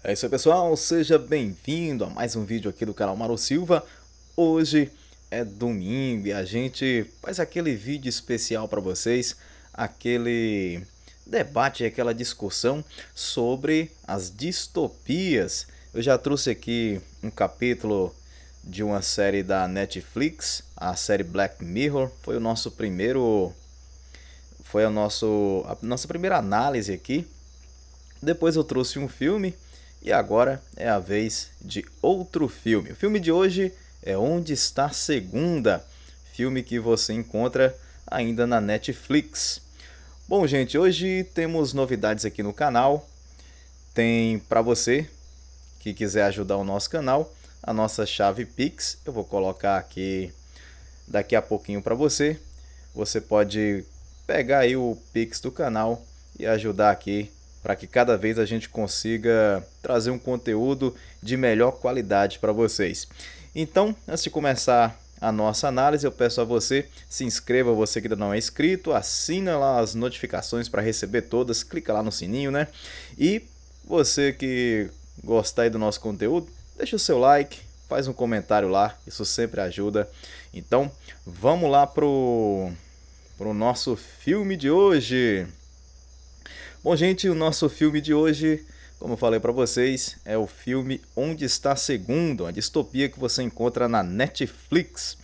É isso aí, pessoal, seja bem-vindo a mais um vídeo aqui do canal Mauro Silva. Hoje é domingo e a gente faz aquele vídeo especial para vocês, aquele debate, aquela discussão sobre as distopias. Eu já trouxe aqui um capítulo de uma série da Netflix, a série Black Mirror. Foi a nossa primeira análise aqui. Depois eu trouxe um filme e agora é a vez de outro filme. O filme de hoje é Onde Está Segunda, filme que você encontra ainda na Netflix. Bom, gente, hoje temos novidades aqui no canal. Tem para você que quiser ajudar o nosso canal, a nossa chave Pix. Eu vou colocar aqui daqui a pouquinho para você. Você pode pegar aí o Pix do canal e ajudar aqui para que cada vez a gente consiga trazer um conteúdo de melhor qualidade para vocês. Então, antes de começar a nossa análise, eu peço a você, se inscreva, você que ainda não é inscrito, assina lá as notificações para receber todas, clica lá no sininho, né? E você que gostar aí do nosso conteúdo, deixa o seu like, faz um comentário lá, isso sempre ajuda. Então, vamos lá pro nosso filme de hoje. Bom, gente, o nosso filme de hoje, como eu falei para vocês, é o filme Onde Está Segundo, uma distopia que você encontra na Netflix.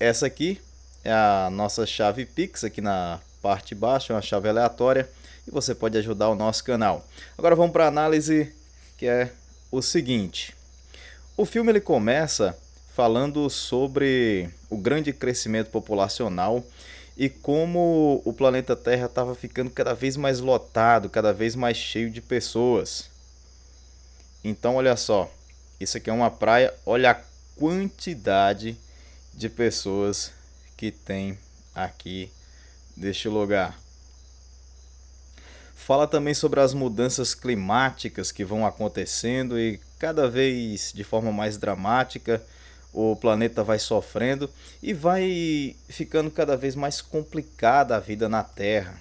Essa aqui é a nossa chave Pix, aqui na parte de baixo, é uma chave aleatória, e você pode ajudar o nosso canal. Agora vamos para a análise, que é o seguinte. O filme ele começa falando sobre o grande crescimento populacional e como o planeta Terra estava ficando cada vez mais lotado, cada vez mais cheio de pessoas. Então olha só, isso aqui é uma praia, olha a quantidade de pessoas que tem aqui neste lugar. Fala também sobre as mudanças climáticas que vão acontecendo e cada vez de forma mais dramática o planeta vai sofrendo e vai ficando cada vez mais complicada a vida na Terra.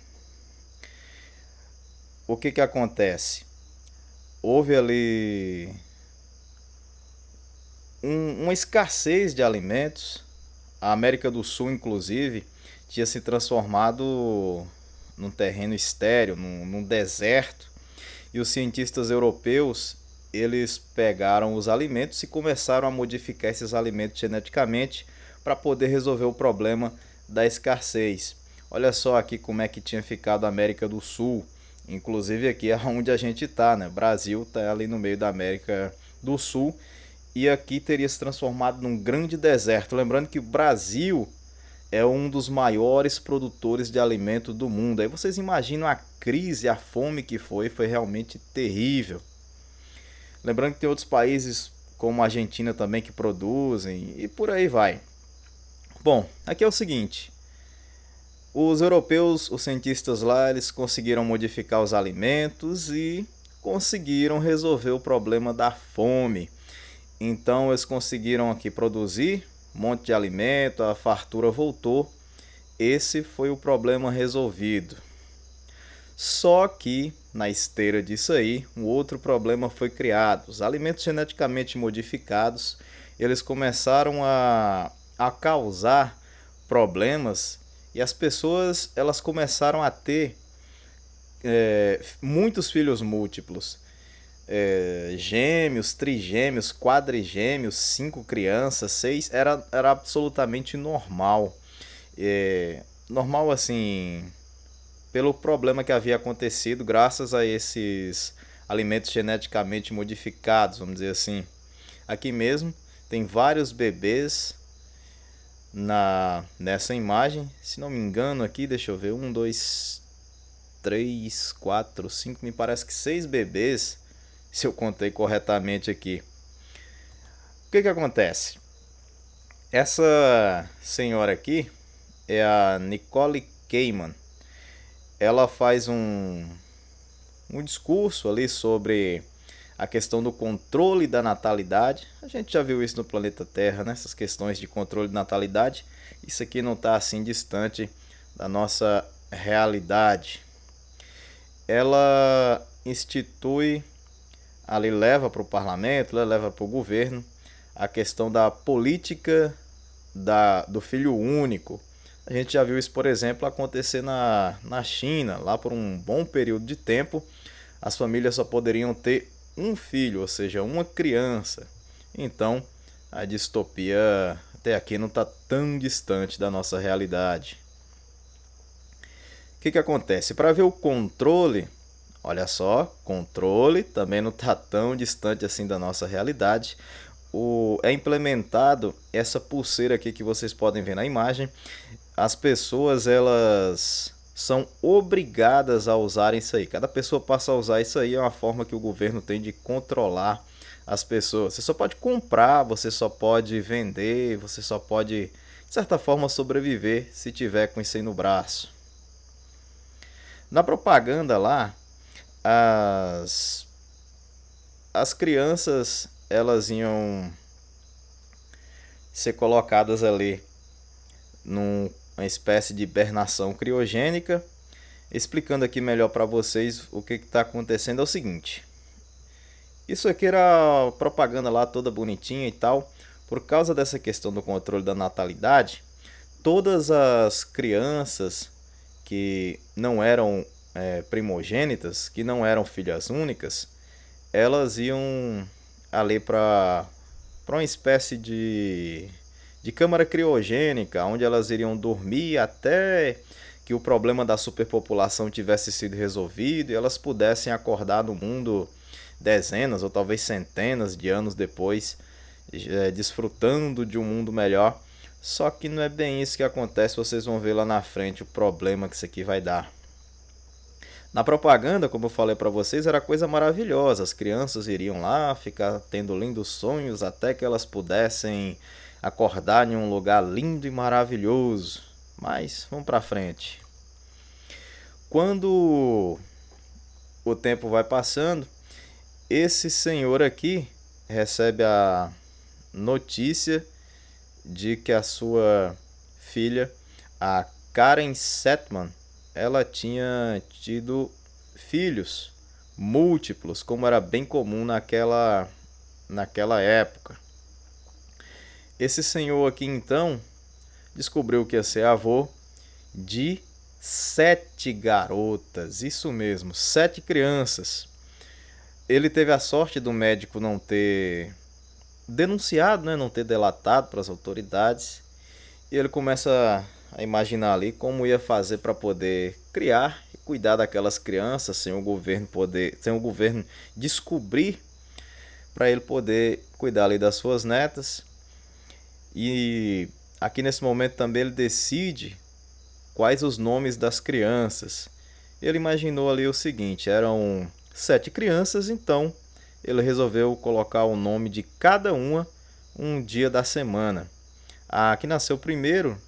O que acontece? Houve ali uma escassez de alimentos. A América do Sul, inclusive, tinha se transformado num terreno estéril, num deserto. E os cientistas europeus, eles pegaram os alimentos e começaram a modificar esses alimentos geneticamente para poder resolver o problema da escassez. Olha só aqui como é que tinha ficado a América do Sul. Inclusive aqui é onde a gente está, né? O Brasil está ali no meio da América do Sul e aqui teria se transformado num grande deserto. Lembrando que o Brasil é um dos maiores produtores de alimento do mundo. Aí vocês imaginam a crise, a fome que foi realmente terrível. Lembrando que tem outros países como a Argentina também que produzem e por aí vai. Bom, aqui é o seguinte. Os europeus, os cientistas lá, eles conseguiram modificar os alimentos e conseguiram resolver o problema da fome. Então eles conseguiram aqui produzir um monte de alimento, a fartura voltou. Esse foi o problema resolvido. Só que, na esteira disso aí, um outro problema foi criado. Os alimentos geneticamente modificados, eles começaram a causar problemas e as pessoas elas começaram a ter muitos filhos múltiplos. Gêmeos, trigêmeos, quadrigêmeos, 5 crianças, 6, era absolutamente normal. Normal assim, pelo problema que havia acontecido graças a esses alimentos geneticamente modificados, vamos dizer assim. Aqui mesmo tem vários bebês nessa imagem, se não me engano aqui, deixa eu ver, 1, 2, 3, 4, 5, me parece que 6 bebês, se eu contei corretamente aqui. O que acontece? Essa senhora aqui é a Nicole Kidman. Ela faz um discurso ali sobre a questão do controle da natalidade. A gente já viu isso no planeta Terra, né? Essas questões de controle de natalidade. Isso aqui não está assim distante da nossa realidade. Ela institui ali leva para o parlamento, leva para o governo a questão da política do filho único. A gente já viu isso, por exemplo, acontecer na China. Lá por um bom período de tempo, as famílias só poderiam ter um filho, ou seja, uma criança. Então, a distopia até aqui não está tão distante da nossa realidade. O que acontece? Para ver o controle, olha só, controle também não está tão distante assim da nossa realidade. É implementado essa pulseira aqui que vocês podem ver na imagem. As pessoas, elas são obrigadas a usar isso aí. Cada pessoa passa a usar isso aí, é uma forma que o governo tem de controlar as pessoas. Você só pode comprar, você só pode vender, você só pode, de certa forma, sobreviver se tiver com isso aí no braço. Na propaganda lá, as crianças, elas iam ser colocadas ali numa espécie de hibernação criogênica. Explicando aqui melhor para vocês o que está acontecendo é o seguinte. Isso aqui era a propaganda lá toda bonitinha e tal. Por causa dessa questão do controle da natalidade, todas as crianças que não eram primogênitas, que não eram filhas únicas, elas iam ali para uma espécie de câmara criogênica, onde elas iriam dormir até que o problema da superpopulação tivesse sido resolvido e elas pudessem acordar no mundo dezenas ou talvez centenas de anos depois, desfrutando de um mundo melhor. Só que não é bem isso que acontece, vocês vão ver lá na frente o problema que isso aqui vai dar. Na propaganda, como eu falei para vocês, era coisa maravilhosa. As crianças iriam lá ficar tendo lindos sonhos até que elas pudessem acordar em um lugar lindo e maravilhoso. Mas vamos para frente. Quando o tempo vai passando, esse senhor aqui recebe a notícia de que a sua filha, a Karen Setman, ela tinha tido filhos múltiplos, como era bem comum naquela época. Esse senhor aqui então descobriu que ia ser avô de 7 garotas, isso mesmo, 7 crianças. Ele teve a sorte do médico não ter denunciado, né, não ter delatado para as autoridades. E ele começa a imaginar ali como ia fazer para poder criar e cuidar daquelas crianças sem o governo descobrir, para ele poder cuidar ali das suas netas. E aqui nesse momento também ele decide quais os nomes das crianças. Ele imaginou ali o seguinte: eram 7 crianças, então ele resolveu colocar o nome de cada uma um dia da semana. A que nasceu primeiro,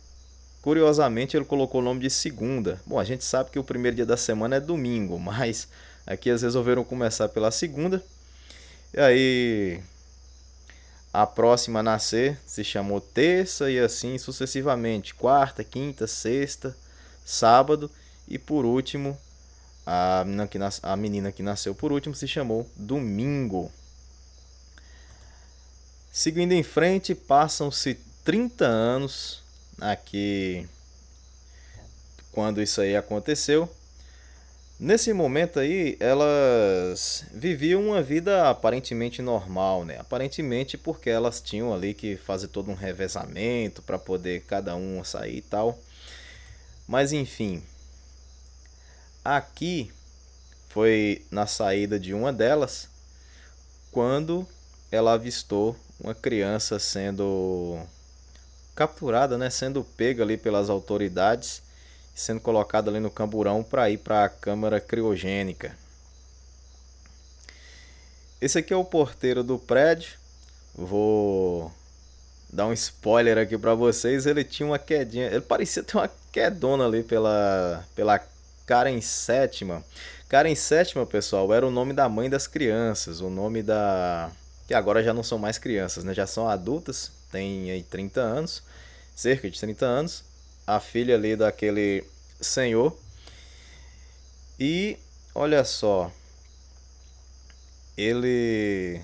curiosamente, ele colocou o nome de segunda. Bom, a gente sabe que o primeiro dia da semana é domingo, mas aqui eles resolveram começar pela segunda. E aí a próxima a nascer se chamou terça e assim sucessivamente. Quarta, quinta, sexta, sábado e por último, a menina que nasceu por último se chamou domingo. Seguindo em frente, passam-se 30 anos aqui quando isso aí aconteceu. Nesse momento aí, elas viviam uma vida aparentemente normal, né? Aparentemente porque elas tinham ali que fazer todo um revezamento para poder cada uma sair e tal. Mas enfim, aqui foi na saída de uma delas quando ela avistou uma criança sendo capturada, né? Sendo pega ali pelas autoridades, sendo colocada ali no camburão para ir para a câmara criogênica. Esse aqui é o porteiro do prédio. Vou dar um spoiler aqui para vocês. Ele tinha uma quedinha, ele parecia ter uma quedona ali pela Karen Setman. Karen Setman, pessoal, era o nome da mãe das crianças, o nome da... que agora já não são mais crianças, né? Já são adultas, tem aí 30 anos, cerca de 30 anos. A filha ali daquele senhor. E olha só, Ele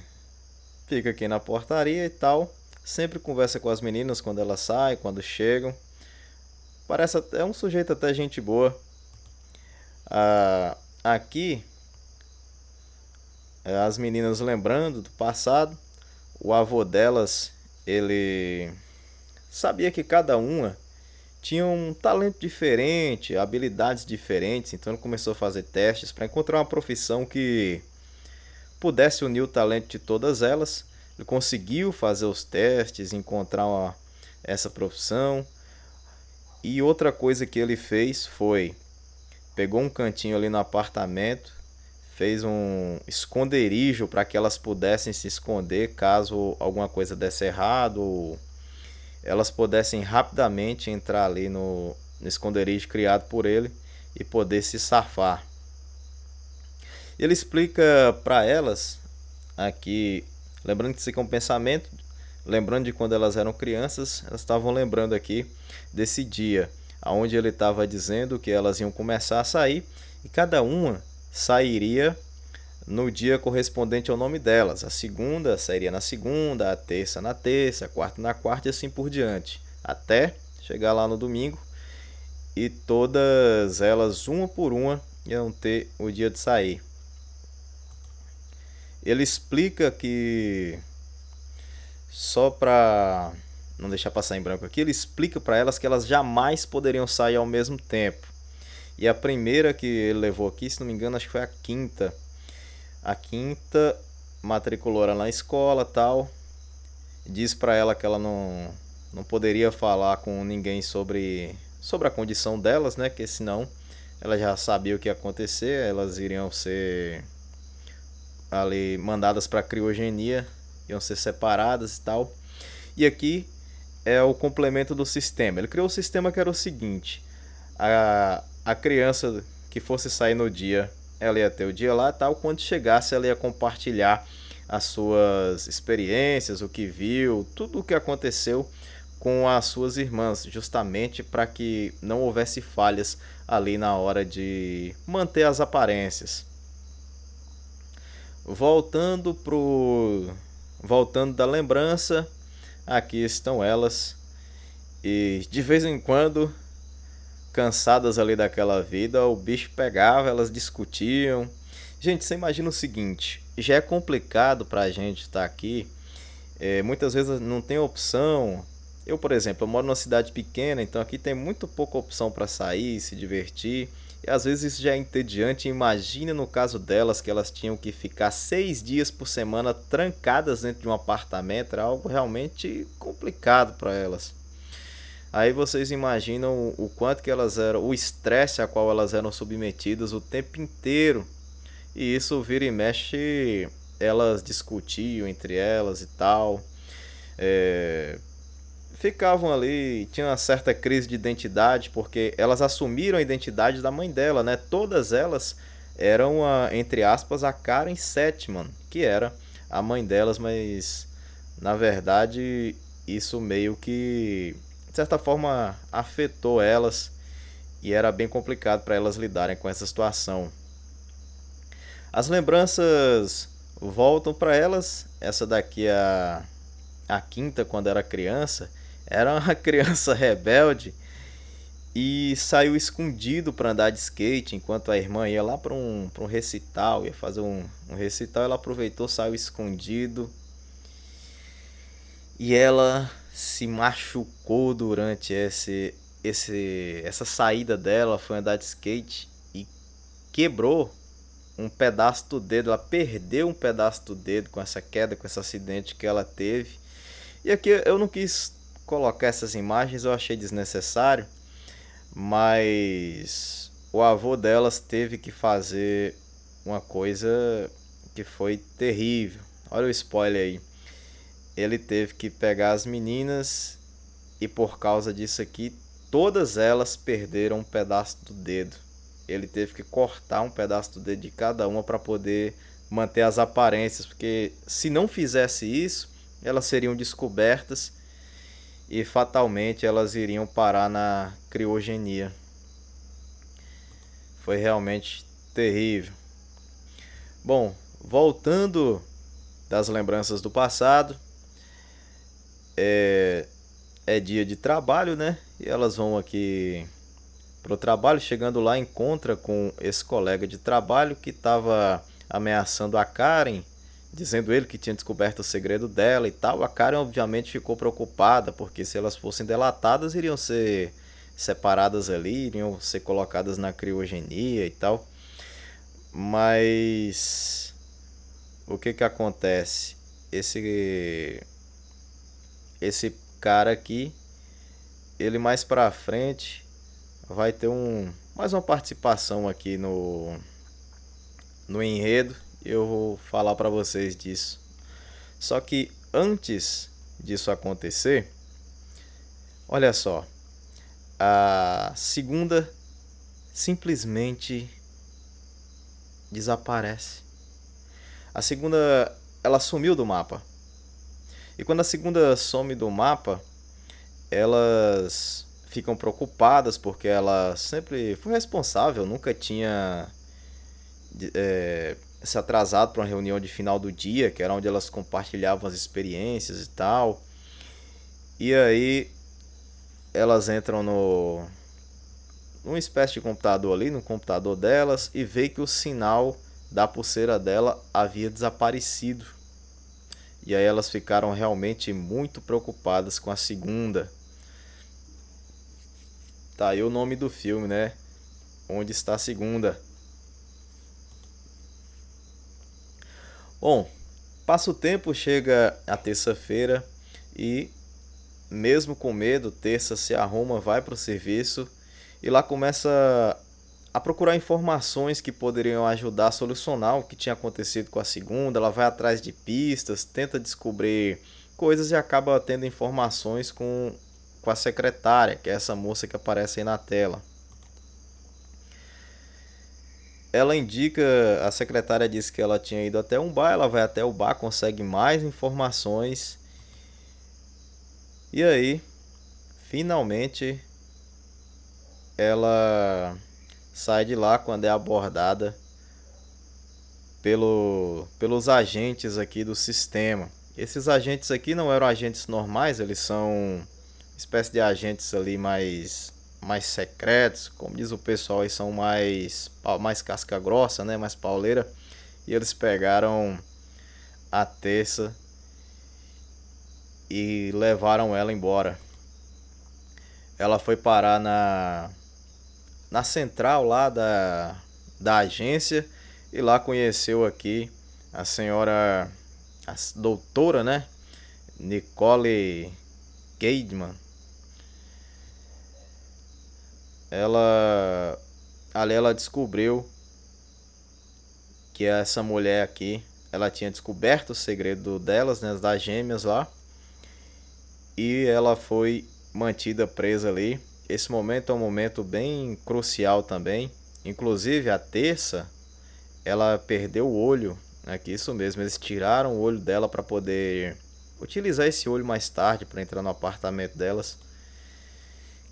fica aqui na portaria e tal, sempre conversa com as meninas quando elas saem, quando chegam. É um sujeito até gente boa. Aqui, as meninas lembrando do passado, o avô delas, ele sabia que cada uma tinha um talento diferente, habilidades diferentes, então ele começou a fazer testes para encontrar uma profissão que pudesse unir o talento de todas elas. Ele conseguiu fazer os testes, encontrar essa profissão. E outra coisa que ele fez foi, pegou um cantinho ali no apartamento, fez um esconderijo para que elas pudessem se esconder caso alguma coisa desse errado, ou elas pudessem rapidamente entrar ali no esconderijo criado por ele e poder se safar. Ele explica para elas aqui, lembrando que isso aqui é um pensamento, lembrando de quando elas eram crianças, elas estavam lembrando aqui desse dia, onde ele estava dizendo que elas iam começar a sair e cada uma sairia no dia correspondente ao nome delas. A segunda sairia na segunda, a terça na terça, a quarta na quarta e assim por diante, até chegar lá no domingo e todas elas, uma por uma, iam ter o dia de sair. Ele explica que, só para não deixar passar em branco aqui, ele explica para elas que elas jamais poderiam sair ao mesmo tempo. E a primeira que ele levou aqui, se não me engano, acho que foi a quinta. A quinta matriculou ela na escola, tal. Diz para ela que ela não poderia falar com ninguém sobre a condição delas, né? Que senão ela já sabia o que ia acontecer, elas iriam ser ali mandadas para criogenia, iam ser separadas e tal. E aqui é o complemento do sistema. Ele criou um sistema que era o seguinte: a criança que fosse sair no dia, ela ia ter o dia lá e tal. Quando chegasse, ela ia compartilhar as suas experiências, o que viu, tudo o que aconteceu com as suas irmãs, justamente para que não houvesse falhas ali na hora de manter as aparências. Voltando da lembrança, aqui estão elas. E de vez em quando, cansadas ali daquela vida, o bicho pegava, elas discutiam. Gente, você imagina o seguinte, já é complicado pra gente estar aqui, muitas vezes não tem opção. Eu, por exemplo, eu moro numa cidade pequena, então aqui tem muito pouca opção para sair, se divertir. E às vezes isso já é entediante. Imagina no caso delas, que elas tinham que ficar 6 dias por semana trancadas dentro de um apartamento. Era algo realmente complicado para elas. Aí vocês imaginam o quanto que elas eram, o estresse a qual elas eram submetidas o tempo inteiro. E isso vira e mexe, elas discutiam entre elas e tal. Ficavam ali, tinha uma certa crise de identidade, porque elas assumiram a identidade da mãe dela, né? Todas elas eram, entre aspas, a Karen Setman, que era a mãe delas, mas na verdade isso meio que, de certa forma, afetou elas e era bem complicado para elas lidarem com essa situação. As lembranças voltam para elas, essa daqui é a quinta, quando era criança. Era uma criança rebelde e saiu escondido para andar de skate enquanto a irmã ia lá para um recital, ia fazer um recital. Ela aproveitou, saiu escondido e ela se machucou durante essa saída dela. Foi andar de skate e quebrou um pedaço do dedo. Ela perdeu um pedaço do dedo com essa queda, com esse acidente que ela teve. E aqui eu não quis colocar essas imagens, eu achei desnecessário, mas o avô delas teve que fazer uma coisa que foi terrível. Olha o spoiler aí. Ele teve que pegar as meninas e por causa disso aqui, todas elas perderam um pedaço do dedo. Ele teve que cortar um pedaço do dedo de cada uma para poder manter as aparências, porque se não fizesse isso, elas seriam descobertas e fatalmente elas iriam parar na criogenia. Foi realmente terrível. Bom, Voltando das lembranças do passado, é dia de trabalho, né? E elas vão aqui pro trabalho, chegando lá encontra com esse colega de trabalho que estava ameaçando a Karen, dizendo ele que tinha descoberto o segredo dela e tal. A Karen obviamente ficou preocupada, porque se elas fossem delatadas, iriam ser separadas ali, iriam ser colocadas na criogenia e tal. Mas o que que acontece? Esse cara aqui, ele mais pra frente vai ter mais uma participação aqui no enredo. Eu vou falar pra vocês disso. Só que antes disso acontecer, olha só, a segunda simplesmente desaparece. A segunda, ela sumiu do mapa. E quando a segunda some do mapa, elas ficam preocupadas porque ela sempre foi responsável, nunca tinha se atrasado para uma reunião de final do dia, que era onde elas compartilhavam as experiências e tal. E aí elas entram numa espécie de computador ali, no computador delas, e vê que o sinal da pulseira dela havia desaparecido. E aí elas ficaram realmente muito preocupadas com a segunda. Tá aí o nome do filme, né? Onde está a segunda? Bom, passa o tempo, chega a terça-feira e, mesmo com medo, Terça se arruma, vai para o serviço e lá começa a procurar informações que poderiam ajudar a solucionar o que tinha acontecido com a segunda. Ela vai atrás de pistas, tenta descobrir coisas e acaba tendo informações com a secretária, que é essa moça que aparece aí na tela. Ela indica, a secretária disse que ela tinha ido até um bar, ela vai até o bar, consegue mais informações. E aí, finalmente, ela sai de lá quando é abordada pelos agentes aqui do sistema. Esses agentes aqui não eram agentes normais, eles são uma espécie de agentes ali mais secretos, como diz o pessoal, eles são mais casca grossa, né, mais pauleira. E eles pegaram a Terça e levaram ela embora. Ela foi parar na central lá da agência e lá conheceu aqui a senhora, a doutora, né, Nicole Kidman. Ali ela descobriu que essa mulher aqui, ela tinha descoberto o segredo delas, né, das gêmeas lá, e ela foi mantida presa ali. Esse momento é um momento bem crucial também. Inclusive a Terça, ela perdeu o olho, né, que isso mesmo, eles tiraram o olho dela para poder utilizar esse olho mais tarde para entrar no apartamento delas,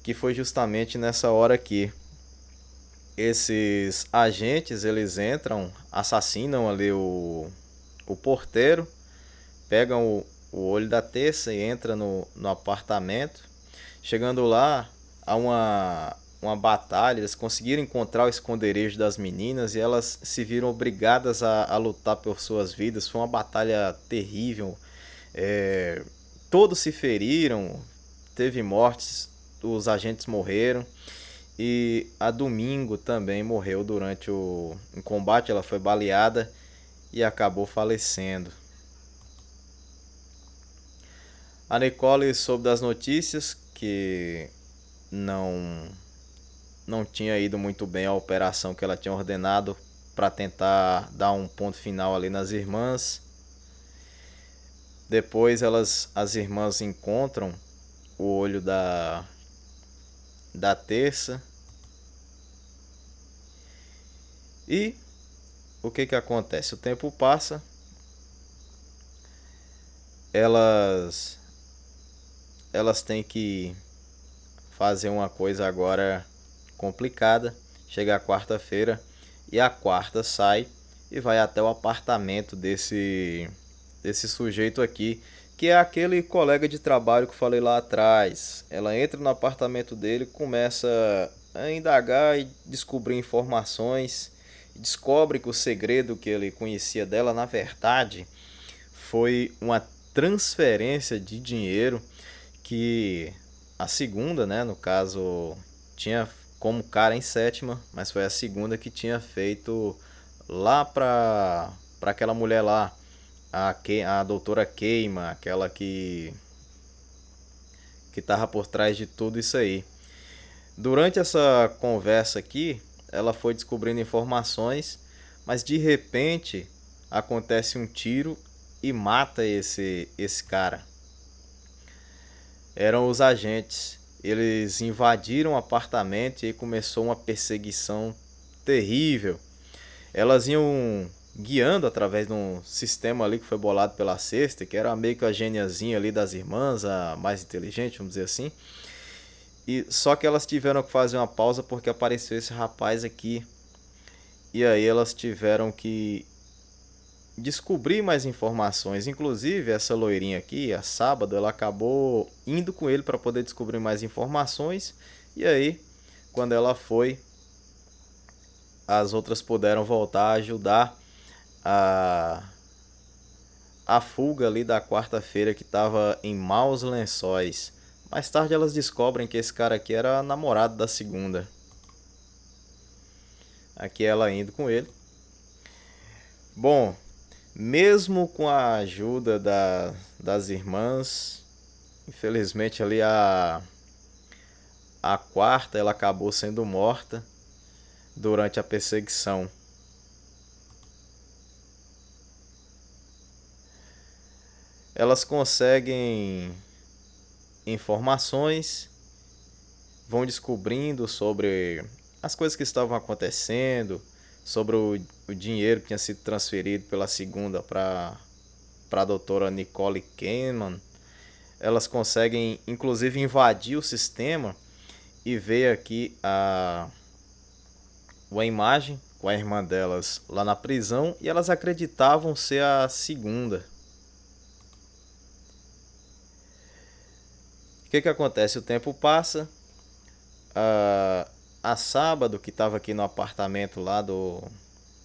que foi justamente nessa hora aqui. Esses agentes, eles entram, assassinam ali o porteiro, pegam o olho da Terça e entram no apartamento. Chegando lá, há uma batalha, eles conseguiram encontrar o esconderijo das meninas e elas se viram obrigadas a lutar por suas vidas. Foi uma batalha terrível. Todos se feriram, teve mortes, os agentes morreram. E a Domingo também morreu durante o combate, ela foi baleada e acabou falecendo. A Nicole soube das notícias que não tinha ido muito bem a operação que ela tinha ordenado para tentar dar um ponto final ali nas irmãs. Depois as irmãs encontram o olho da Terça. E o que acontece? O tempo passa, elas têm que fazer uma coisa agora complicada. Chega a quarta-feira e a quarta sai e vai até o apartamento desse sujeito aqui, que é aquele colega de trabalho que eu falei lá atrás. Ela entra no apartamento dele, começa a indagar e descobrir informações, descobre que o segredo que ele conhecia dela, na verdade, foi uma transferência de dinheiro que a segunda, né, no caso, tinha como cara em sétima, mas foi a segunda que tinha feito lá para aquela mulher lá, a doutora Queima, aquela que tava por trás de tudo isso aí. Durante essa conversa aqui, ela foi descobrindo informações, mas de repente acontece um tiro e mata esse cara. Eram os agentes. Eles invadiram o apartamento e aí começou uma perseguição terrível. Elas iam guiando através de um sistema ali que foi bolado pela Sexta, que era meio que a geniazinha ali das irmãs, a mais inteligente, vamos dizer assim. E só que elas tiveram que fazer uma pausa porque apareceu esse rapaz aqui. E aí elas tiveram que descobrir mais informações. Inclusive, essa loirinha aqui, a Sábado, ela acabou indo com ele para poder descobrir mais informações. E aí, quando ela foi, as outras puderam voltar a ajudar a fuga ali da quarta-feira, que estava em maus lençóis. Mais tarde elas descobrem que esse cara aqui era namorado da segunda. Aqui ela indo com ele. Bom, mesmo com a ajuda das irmãs, infelizmente ali a quarta ela acabou sendo morta durante a perseguição. Elas conseguem informações, vão descobrindo sobre as coisas que estavam acontecendo, sobre o dinheiro que tinha sido transferido pela segunda para a doutora Nicole Kidman. Elas conseguem inclusive invadir o sistema e ver aqui uma imagem com a irmã delas lá na prisão, e elas acreditavam ser a segunda. O que acontece? O tempo passa, a Sábado, que estava aqui no apartamento lá do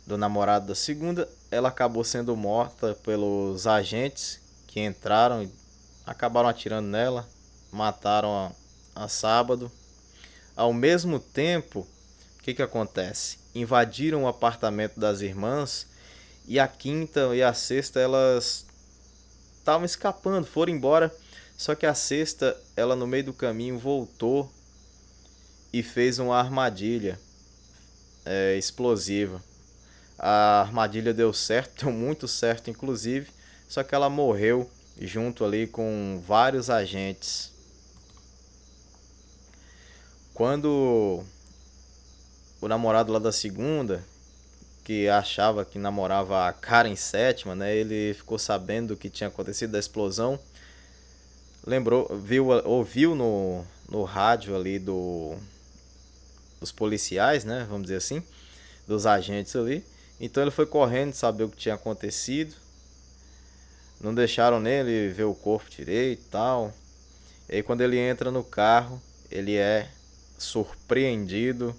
namorado da segunda, ela acabou sendo morta pelos agentes que entraram e acabaram atirando nela, mataram a Sábado. Ao mesmo tempo, o que acontece? Invadiram o apartamento das irmãs e a quinta e a sexta elas estavam escapando, foram embora. Só que a sexta, ela no meio do caminho voltou e fez uma armadilha explosiva. A armadilha deu certo, deu muito certo inclusive, só que ela morreu junto ali com vários agentes. Quando o namorado lá da segunda, que achava que namorava a Karen sétima, né, ele ficou sabendo do que tinha acontecido, da explosão, ouviu no rádio ali dos policiais, né, vamos dizer assim, dos agentes ali. Então ele foi correndo saber o que tinha acontecido. Não deixaram nele ver o corpo direito e tal. E aí quando ele entra no carro, ele é surpreendido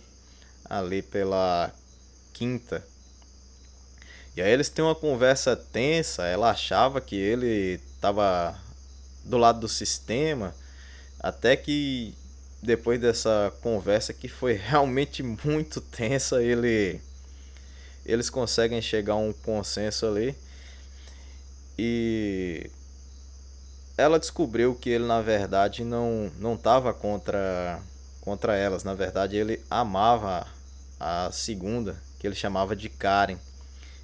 ali pela quinta. E aí eles têm uma conversa tensa. Ela achava que ele estava do lado do sistema, até que depois dessa conversa, que foi realmente muito tensa, eles conseguem chegar a um consenso ali. E ela descobriu que ele na verdade não estava contra elas. Na verdade ele amava a segunda, que ele chamava de Karen.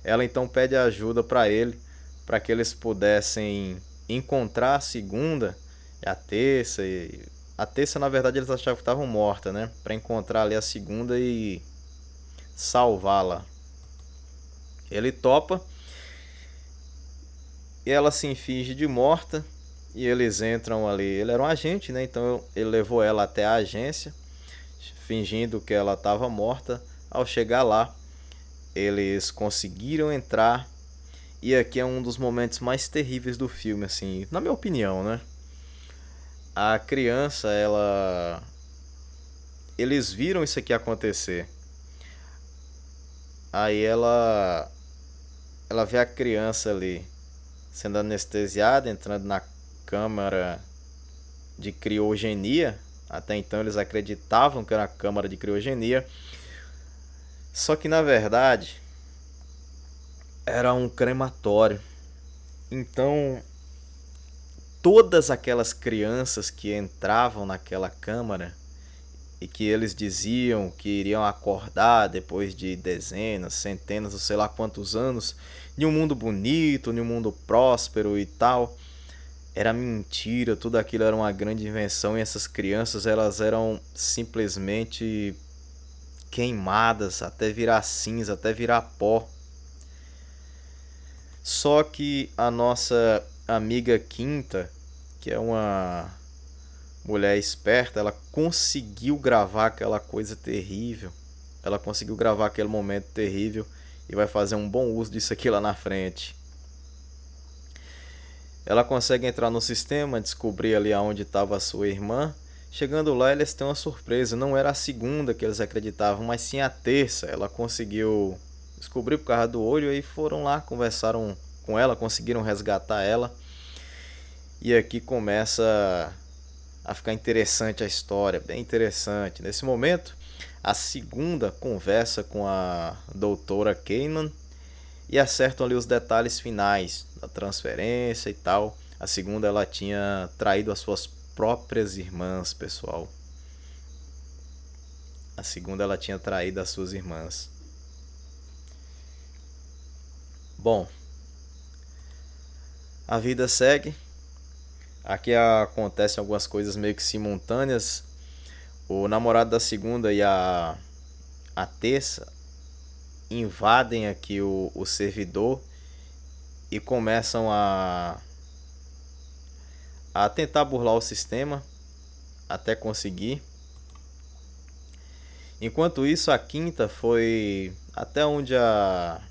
Ela então pede ajuda para ele, para que eles pudessem encontrar a segunda e a terça. E a terça, na verdade, eles achavam que estavam mortas, né? Para encontrar ali a segunda e salvá-la. Ele topa e ela se finge de morta e eles entram ali. Ele era um agente, né? Então ele levou ela até a agência, fingindo que ela estava morta. Ao chegar lá, eles conseguiram entrar. E aqui é um dos momentos mais terríveis do filme, assim, na minha opinião, né? A criança, eles viram isso aqui acontecer. Aí ela vê a criança ali sendo anestesiada, entrando na câmara de criogenia. Até então eles acreditavam que era a câmara de criogenia. Só que na verdade era um crematório. Então todas aquelas crianças que entravam naquela câmara e que eles diziam que iriam acordar depois de dezenas, centenas, ou sei lá quantos anos, em um mundo bonito, em um mundo próspero e tal, era mentira, tudo aquilo era uma grande invenção e essas crianças elas eram simplesmente queimadas até virar cinza, até virar pó. Só que a nossa amiga Quinta, que é uma mulher esperta, ela conseguiu gravar aquela coisa terrível. Ela conseguiu gravar aquele momento terrível e vai fazer um bom uso disso aqui lá na frente. Ela consegue entrar no sistema, descobrir ali aonde estava a sua irmã. Chegando lá, eles têm uma surpresa. Não era a segunda que eles acreditavam, mas sim a terça. Ela conseguiu descobrir por causa do olho e foram lá, conversaram com ela, conseguiram resgatar ela. E aqui começa a ficar interessante a história, bem interessante. Nesse momento, a segunda conversa com a doutora Kanan e acertam ali os detalhes finais da transferência e tal. A segunda ela tinha traído as suas próprias irmãs, pessoal. A segunda ela tinha traído as suas irmãs. Bom, a vida segue. Aqui acontecem algumas coisas meio que simultâneas. O namorado da segunda e a terça invadem aqui o servidor e começam a tentar burlar o sistema até conseguir. Enquanto isso, a quinta foi até onde a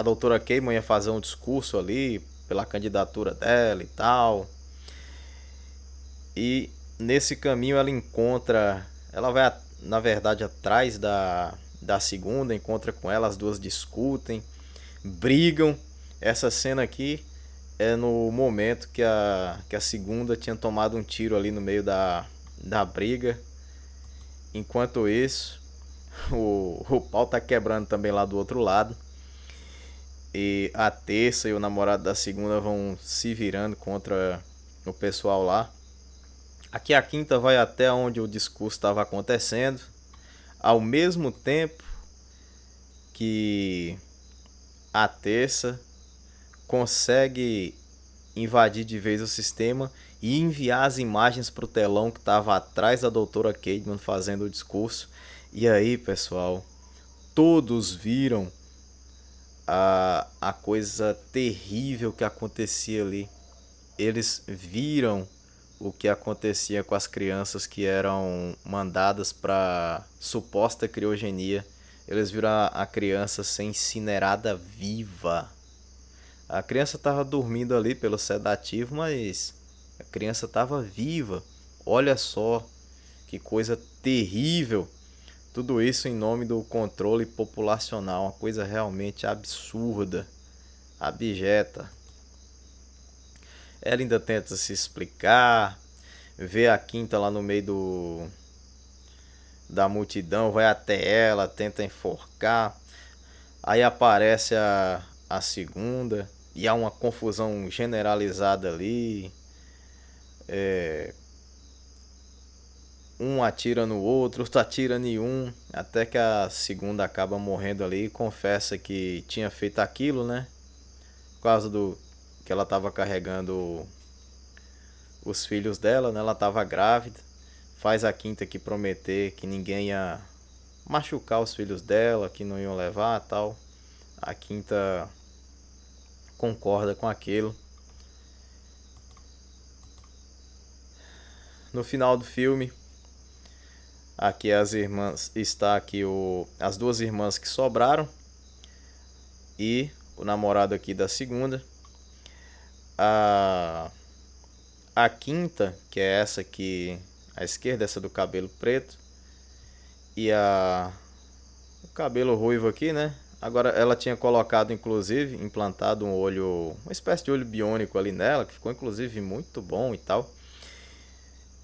doutora Keiman ia fazer um discurso ali pela candidatura dela e tal. E nesse caminho ela vai na verdade atrás da segunda, encontra com ela, as duas discutem, brigam. Essa cena aqui é no momento que a segunda tinha tomado um tiro ali no meio da briga. Enquanto isso, o pau tá quebrando também lá do outro lado. E a terça e o namorado da segunda vão se virando contra o pessoal lá. Aqui a quinta vai até onde o discurso estava acontecendo. Ao mesmo tempo que a terça consegue invadir de vez o sistema e enviar as imagens para o telão que estava atrás da doutora Cademan fazendo o discurso. E aí, pessoal, todos viram a coisa terrível que acontecia ali. Eles viram o que acontecia com as crianças que eram mandadas para suposta criogenia. Eles viram a criança ser incinerada viva. A criança estava dormindo ali pelo sedativo, mas a criança estava viva. Olha só que coisa terrível. Tudo isso em nome do controle populacional, uma coisa realmente absurda, abjeta. Ela ainda tenta se explicar, vê a quinta lá no meio da multidão, vai até ela, tenta enforcar. Aí aparece a segunda e há uma confusão generalizada ali. Um atira no outro, outro atira em um, até que a segunda acaba morrendo ali e confessa que tinha feito aquilo, né? Por causa do que ela estava carregando os filhos dela, né? Ela estava grávida. Faz a quinta que prometer que ninguém ia machucar os filhos dela, que não iam levar tal. A quinta concorda com aquilo. No final do filme, aqui as irmãs, está aqui as duas irmãs que sobraram, e o namorado aqui da segunda. A quinta, que é essa aqui à esquerda, essa do cabelo preto, e o cabelo ruivo aqui, né? Agora ela tinha colocado, inclusive, implantado um olho, uma espécie de olho biônico ali nela, que ficou inclusive muito bom e tal.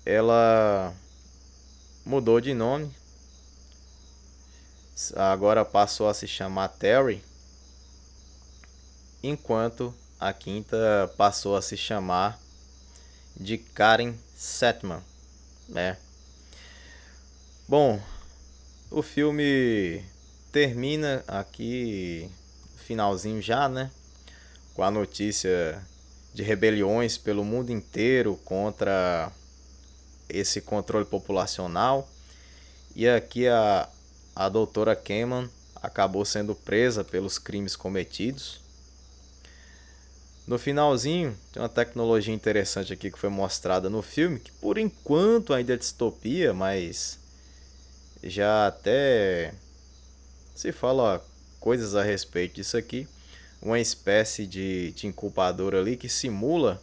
Ela mudou de nome, agora passou a se chamar Terry, enquanto a quinta passou a se chamar de Karen Setman, né? Bom, o filme termina aqui, finalzinho já, né? Com a notícia de rebeliões pelo mundo inteiro contra esse controle populacional. E aqui a doutora Keman acabou sendo presa pelos crimes cometidos. No finalzinho, tem uma tecnologia interessante aqui que foi mostrada no filme, que por enquanto ainda é distopia, mas já até se fala coisas a respeito disso aqui. Uma espécie de incubador ali que simula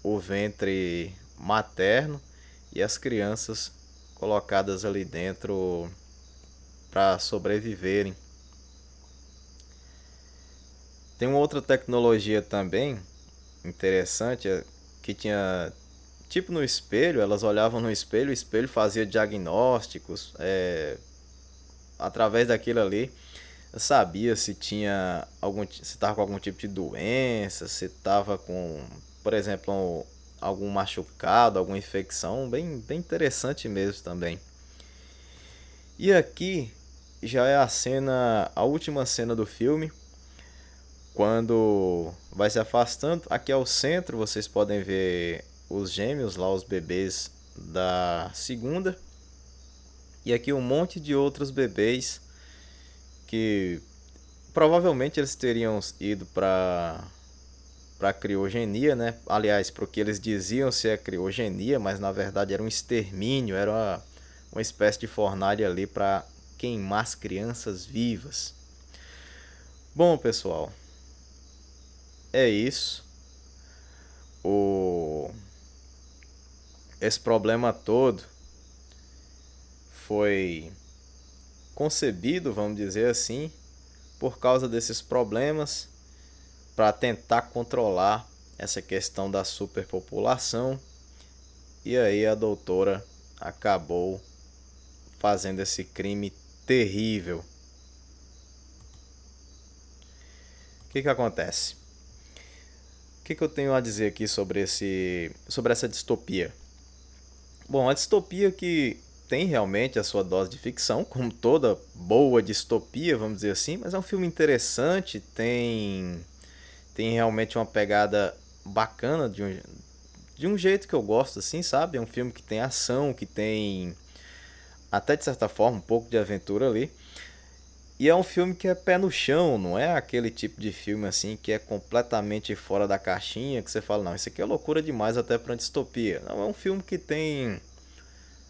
o ventre materno e as crianças colocadas ali dentro para sobreviverem. Tem uma outra tecnologia também interessante que tinha tipo no espelho, elas olhavam no espelho, o espelho fazia diagnósticos, através daquilo ali sabia se tinha se estava com algum tipo de doença, se estava com, por exemplo, algum machucado, alguma infecção, bem interessante mesmo também. E aqui já é a última cena do filme, quando vai se afastando. Aqui ao centro vocês podem ver os gêmeos lá, os bebês da segunda, e aqui um monte de outros bebês que provavelmente eles teriam ido para criogenia, né? Aliás, para o que eles diziam ser criogenia, mas na verdade era um extermínio, era uma espécie de fornalha ali para queimar as crianças vivas. Bom, pessoal, é isso. Esse problema todo foi concebido, vamos dizer assim, por causa desses problemas, para tentar controlar essa questão da superpopulação. E aí a doutora acabou fazendo esse crime terrível. O que acontece? O que eu tenho a dizer aqui sobre essa distopia? Bom, a distopia que tem realmente a sua dose de ficção, como toda boa distopia, vamos dizer assim, mas é um filme interessante, tem realmente uma pegada bacana de um jeito que eu gosto, assim, sabe? É um filme que tem ação, que tem até de certa forma um pouco de aventura ali. E é um filme que é pé no chão, não é aquele tipo de filme assim que é completamente fora da caixinha, que você fala, não, isso aqui é loucura demais até pra distopia. Não, é um filme que tem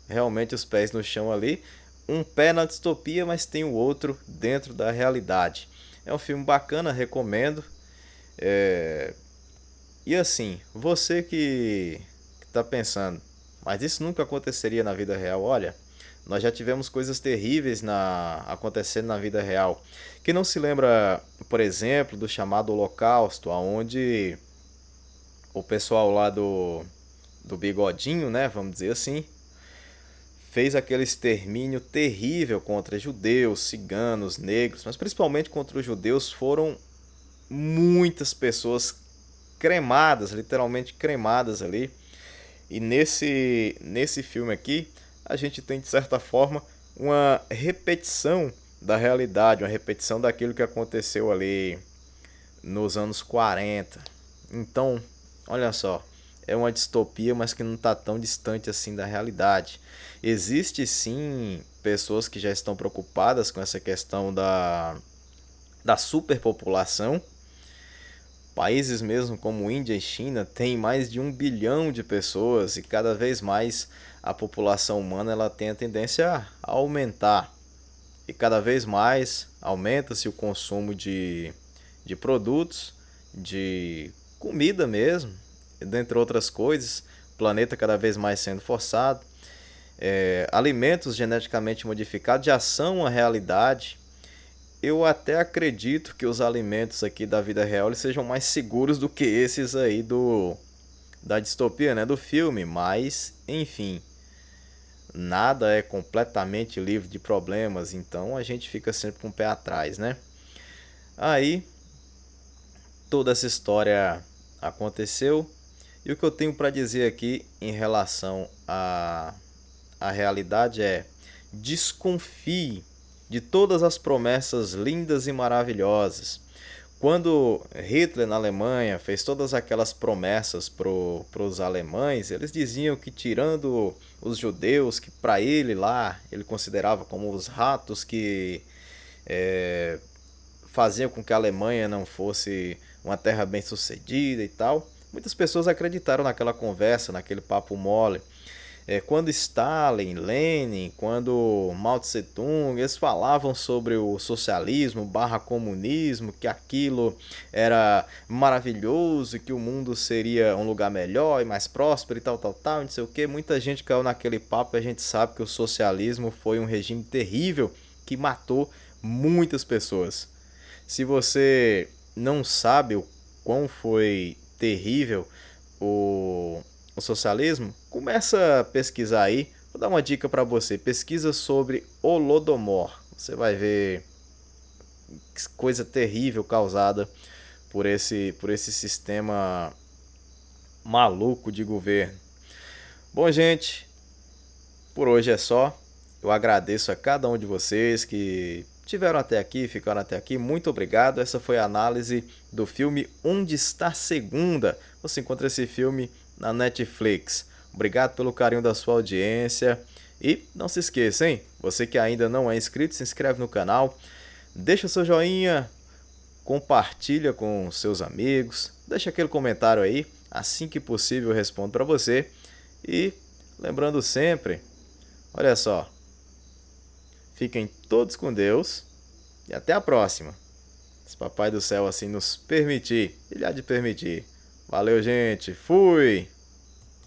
realmente os pés no chão ali, um pé na distopia, mas tem o outro dentro da realidade. É um filme bacana, recomendo. E assim, você que tá pensando, mas isso nunca aconteceria na vida real, olha, nós já tivemos coisas terríveis acontecendo na vida real. Quem não se lembra, por exemplo, do chamado Holocausto, onde o pessoal lá do bigodinho, né, vamos dizer assim, fez aquele extermínio terrível contra judeus, ciganos, negros, mas principalmente contra os judeus. Foram muitas pessoas cremadas, literalmente cremadas ali. E nesse filme aqui, a gente tem de certa forma uma repetição da realidade, uma repetição daquilo que aconteceu ali nos anos 40. Então, olha só, é uma distopia, mas que não está tão distante assim da realidade. Existe sim pessoas que já estão preocupadas com essa questão da superpopulação. Países mesmo como Índia e China têm mais de 1 bilhão de pessoas e cada vez mais a população humana ela tem a tendência a aumentar. E cada vez mais aumenta-se o consumo de de produtos, de comida mesmo, dentre outras coisas. O planeta cada vez mais sendo forçado. Alimentos geneticamente modificados já são uma realidade. Eu até acredito que os alimentos aqui da vida real eles sejam mais seguros do que esses aí da distopia, né, do filme, mas enfim, nada é completamente livre de problemas, então a gente fica sempre com o pé atrás, né? Aí toda essa história aconteceu e o que eu tenho para dizer aqui em relação à realidade é: desconfie de todas as promessas lindas e maravilhosas. Quando Hitler na Alemanha fez todas aquelas promessas para os alemães, eles diziam que tirando os judeus, que para ele lá, ele considerava como os ratos que faziam com que a Alemanha não fosse uma terra bem sucedida e tal. Muitas pessoas acreditaram naquela conversa, naquele papo mole. Quando Stalin, Lenin, quando Mao Tse Tung, eles falavam sobre o socialismo barra comunismo, que aquilo era maravilhoso, que o mundo seria um lugar melhor e mais próspero e tal, não sei o que. Muita gente caiu naquele papo e a gente sabe que o socialismo foi um regime terrível que matou muitas pessoas. Se você não sabe o quão foi terrível o socialismo, começa a pesquisar aí. Vou dar uma dica para você: pesquisa sobre Holodomor. Você vai ver coisa terrível causada por esse sistema maluco de governo. Bom, gente, por hoje é só. Eu agradeço a cada um de vocês que tiveram até aqui, ficaram até aqui. Muito obrigado. Essa foi a análise do filme Onde Está Segunda. Você encontra esse filme na Netflix. Obrigado pelo carinho da sua audiência. E não se esqueça, hein? Você que ainda não é inscrito, se inscreve no canal. Deixa o seu joinha. Compartilha com seus amigos. Deixa aquele comentário aí. Assim que possível eu respondo para você. E lembrando sempre, olha só. Fiquem todos com Deus e até a próxima. Se Papai do Céu assim nos permitir, Ele há de permitir. Valeu, gente. Fui!